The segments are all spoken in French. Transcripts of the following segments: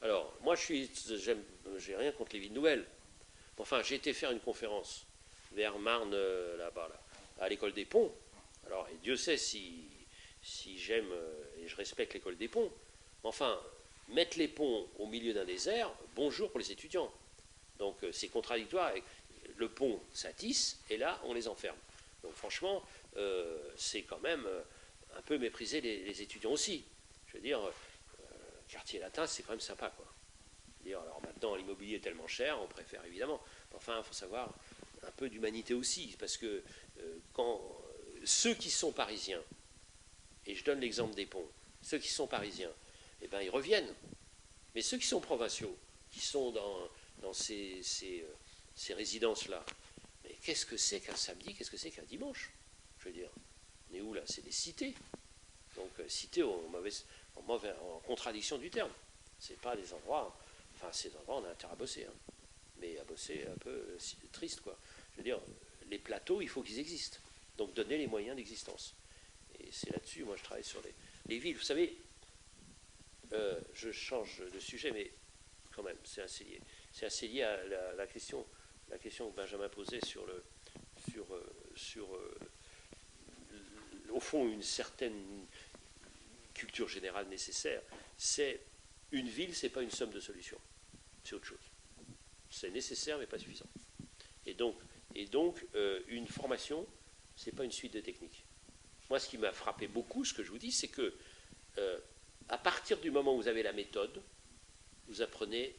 Alors, moi, j'ai rien contre les villes nouvelles. Enfin, j'ai été faire une conférence vers Marne, là-bas, là, à l'école des Ponts. Alors, et Dieu sait si j'aime et je respecte l'école des Ponts. Enfin, mettre les ponts au milieu d'un désert, bonjour pour les étudiants. Donc, c'est contradictoire avec le pont, ça tisse, et là, on les enferme. Donc, franchement, c'est quand même un peu mépriser les étudiants aussi. Je veux dire, quartier latin, c'est quand même sympa, quoi. Alors maintenant, l'immobilier est tellement cher, on préfère évidemment. Enfin, il faut savoir un peu d'humanité aussi, parce que quand ceux qui sont parisiens, et je donne l'exemple des ponts, ceux qui sont parisiens, eh ben, ils reviennent. Mais ceux qui sont provinciaux, qui sont dans ces résidences-là, mais qu'est-ce que c'est qu'un samedi, qu'est-ce que c'est qu'un dimanche? Je veux dire, on est où là? C'est des cités. Donc, cités en contradiction du terme. C'est pas des endroits. Enfin, ces endroits, on a intérêt à bosser. Hein. Mais à bosser un peu triste, quoi. Je veux dire, les plateaux, il faut qu'ils existent. Donc, donner les moyens d'existence. Et c'est là-dessus, moi, je travaille sur les villes. Vous savez, je change de sujet, mais quand même, c'est assez lié. C'est assez lié à la question que Benjamin posait sur au fond, une certaine culture générale nécessaire. C'est une ville, c'est pas une somme de solutions. C'est autre chose. C'est nécessaire, mais pas suffisant. Et donc, une formation, c'est pas une suite de techniques. Moi, ce qui m'a frappé beaucoup, ce que je vous dis, c'est que à partir du moment où vous avez la méthode, vous apprenez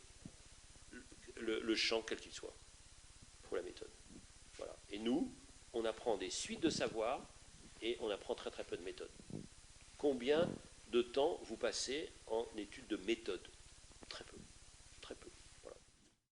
le champ quel qu'il soit pour la méthode. Voilà. Et nous, on apprend des suites de savoirs et on apprend très très peu de méthode. Combien de temps vous passez en études de méthode?